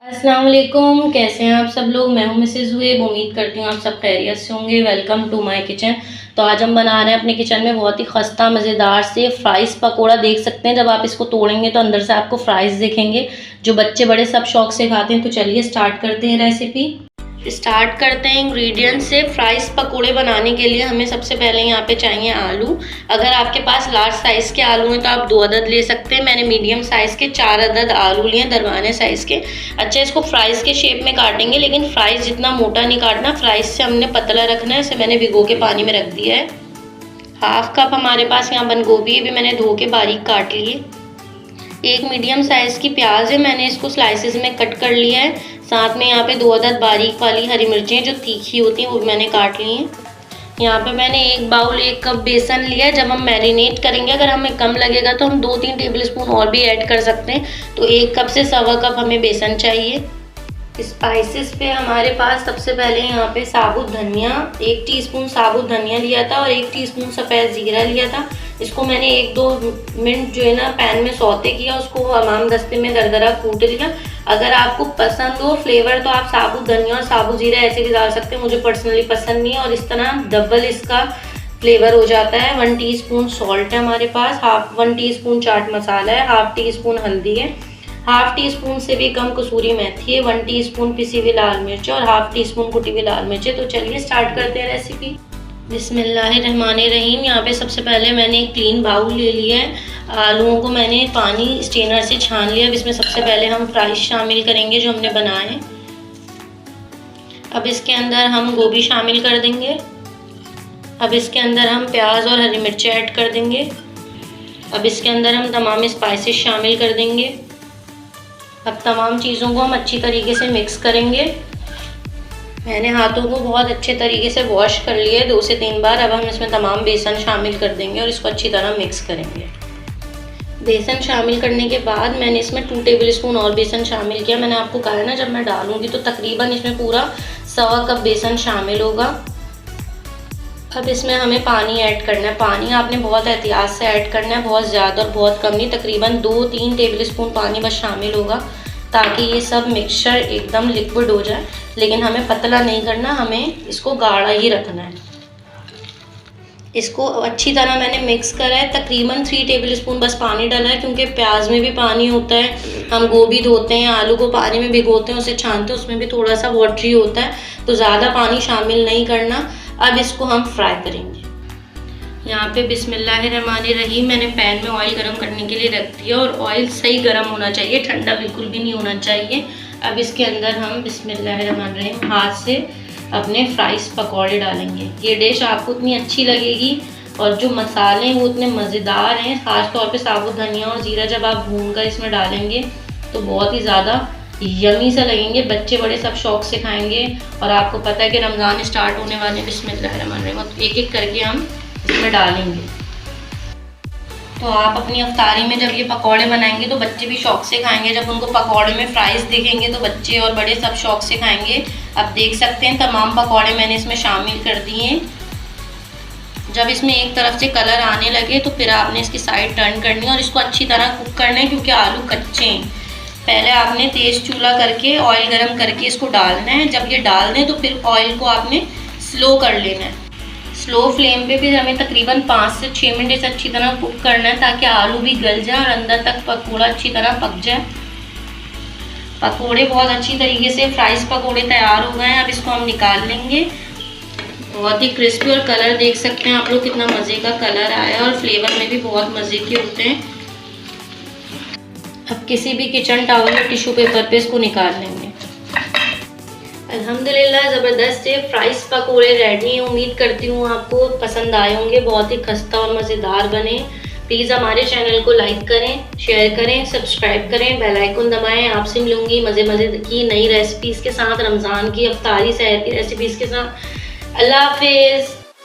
अस्सलाम वालेकुम, कैसे हैं आप सब लोग। मैं हूं मिसेज़ ज़ुएब। उम्मीद करती हूँ आप सब खैरियत से होंगे। Welcome to my kitchen. तो आज हम बना रहे हैं अपने किचन में बहुत ही खस्ता मज़ेदार से फ्राइज़ पकोड़ा। देख सकते हैं जब आप इसको तोड़ेंगे तो अंदर से आपको फ्राइज़ दिखेंगे, जो बच्चे बड़े सब शौक से खाते हैं। तो चलिए स्टार्ट करते हैं रेसिपी। स्टार्ट करते हैं इंग्रेडिएंट से। फ्राइज़ पकोड़े बनाने के लिए हमें सबसे पहले यहाँ पे चाहिए आलू। अगर आपके पास लार्ज साइज़ के आलू हैं तो आप 2 अदद ले सकते हैं। मैंने मीडियम साइज़ के 4 अदद आलू लिए, दरवाने साइज़ के। अच्छा, इसको फ्राइज़ के शेप में काटेंगे, लेकिन फ्राइज़ जितना मोटा नहीं काटना, फ्राइज़ से हमने पतला रखना है। इसे मैंने भिगो के पानी में रख दिया है। हाफ कप हमारे पास यहाँ बंद गोभी भी मैंने धो के बारीक काट लिए। एक मीडियम साइज़ की प्याज है, मैंने इसको स्लाइसेस में कट कर लिया है। साथ में यहाँ पे 2 अदद बारीक वाली हरी मिर्चें जो तीखी होती हैं वो भी मैंने काट ली हैं। यहाँ पे मैंने 1 कप बेसन लिया है। जब हम मैरिनेट करेंगे, अगर हमें कम लगेगा तो हम 2-3 टेबल स्पून और भी ऐड कर सकते हैं। तो 1 कप से 1.25 कप हमें बेसन चाहिए। स्पाइसेस पे हमारे पास सबसे पहले यहाँ पे साबुत धनिया, 1 टीस्पून साबुत धनिया लिया था और 1 टीस्पून सफ़ेद ज़ीरा लिया था। इसको मैंने 1-2 मिनट जो है ना पैन में सौते किया, उसको हमाम दस्ते में दरदरा कूट लिया। अगर आपको पसंद हो फ्लेवर तो आप साबुत धनिया और साबुत ज़ीरा ऐसे भी डाल सकते हैं, मुझे पर्सनली पसंद नहीं है। और इस तरह डबल इसका फ्लेवर हो जाता है। 1 टीस्पून सॉल्ट है हमारे पास, 1 टीस्पून चाट मसाला है, 1/2 टीस्पून हल्दी है, 1/2 टीस्पून से भी कम कसूरी मेथी है, 1 टीस्पून पिसी हुई लाल मिर्च और 1/2 टीस्पून कुटी हुई लाल मिर्च है। तो चलिए स्टार्ट करते हैं रेसिपी। बिस्मिल्लाहिर्रहमानिर्रहीम। यहाँ पे सबसे पहले मैंने एक क्लीन बाउल ले लिया है। आलूओं को मैंने पानी स्ट्रेनर से छान लिया। अब इसमें सबसे पहले हम फ्राइज शामिल करेंगे जो हमने बनाए हैं। अब इसके अंदर हम गोभी शामिल कर देंगे। अब इसके अंदर हम प्याज और हरी मिर्ची ऐड कर देंगे। अब इसके अंदर हम तमाम स्पाइसेस शामिल कर देंगे। अब तमाम चीज़ों को हम अच्छी तरीके से मिक्स करेंगे। मैंने हाथों को बहुत अच्छे तरीके से वॉश कर लिया है 2 से 3 बार। अब हम इसमें तमाम बेसन शामिल कर देंगे और इसको अच्छी तरह मिक्स करेंगे। बेसन शामिल करने के बाद मैंने इसमें 2 टेबल स्पून और बेसन शामिल किया। मैंने आपको कहा है ना, जब मैं डालूंगी तो तकरीबन इसमें पूरा 1.25 कप बेसन शामिल होगा। अब इसमें हमें पानी ऐड करना है। पानी आपने बहुत एहतियात से ऐड करना है, बहुत ज़्यादा और बहुत कम नहीं। तकरीबन 2-3 टेबल स्पून पानी बस शामिल होगा, ताकि ये सब मिक्सचर एकदम लिक्विड हो जाए। लेकिन हमें पतला नहीं करना, हमें इसको गाढ़ा ही रखना है। इसको अच्छी तरह मैंने मिक्स करा है। तकरीबन 3 टेबल स्पून बस पानी डाला है, क्योंकि प्याज में भी पानी होता है। हम गोभी धोते हैं, आलू को पानी में भिगोते हैं, उसे छानते हैं, उसमें भी थोड़ा सा वाटरी होता है। तो ज़्यादा पानी शामिल नहीं करना। अब इसको हम फ्राई करेंगे। यहाँ पे बिस्मिल्लाहिर्रहमानिर्रहीम मैंने पैन में ऑयल गरम करने के लिए रख दिया, और ऑयल सही गरम होना चाहिए, ठंडा बिल्कुल भी नहीं होना चाहिए। अब इसके अंदर हम बिस्मिल्लाहिर्रहमानिर्रहीम हाथ से अपने फ्राइज़ पकौड़े डालेंगे। ये डिश आपको इतनी अच्छी लगेगी और जो मसाले हैं वो इतने मज़ेदार हैं। ख़ास तौर पे साबुत धनिया और ज़ीरा जब आप भूनकर इसमें डालेंगे तो बहुत ही ज़्यादा यमी सा लगेंगे। बच्चे बड़े सब शौक से खाएंगे। और आपको पता है कि रमज़ान स्टार्ट होने वाले। बिस्मिल्लाहिर्रहमानिर्रहीम एक एक करके हम इसमें डालेंगे। तो आप अपनी अफ्तारी में जब ये पकौड़े बनाएंगे तो बच्चे भी शौक से खाएंगे। जब उनको पकौड़े में फ्राइज़ दिखेंगे तो बच्चे और बड़े सब शौक से खाएंगे। अब देख सकते हैं तमाम पकौड़े मैंने इसमें शामिल कर दिए हैं। जब इसमें एक तरफ से कलर आने लगे तो फिर आपने इसकी साइड टर्न करनी है और इसको अच्छी तरह कुक करना है, क्योंकि आलू कच्चे हैं। पहले आपने तेज़ चूल्हा करके ऑयल गरम करके इसको डालना है। जब ये डाल दें तो फिर ऑयल को आपने स्लो कर लेना है। स्लो फ्लेम पे फिर हमें तकरीबन 5 से 6 मिनट से अच्छी तरह कुक करना है, ताकि आलू भी गल जाए और अंदर तक पकौड़ा अच्छी तरह पक जाए। पकौड़े बहुत अच्छी तरीके से फ्राइज़ पकौड़े तैयार हो गए हैं। अब इसको हम निकाल लेंगे। बहुत ही क्रिस्पी, और कलर देख सकते हैं आप लोग कितना मज़े का कलर आया है, और फ्लेवर में भी बहुत मज़े के होते हैं। अब किसी भी किचन टॉवल या टिश्यू पेपर पे इसको निकाल लेंगे। अल्हम्दुलिल्लाह ज़बरदस्त से फ्राइज़ पकोड़े रेडी हैं। उम्मीद करती हूँ आपको पसंद आए होंगे। बहुत ही खस्ता और मज़ेदार बने। प्लीज़ हमारे चैनल को लाइक करें, शेयर करें, सब्सक्राइब करें, बेल आइकन दबाएं। आपसे मिलूंगी मज़े की नई रेसिपीज़ के साथ, रमज़ान की अफ्तारी सहर की रेसिपीज़ के साथ। अल्लाह हाफिज़।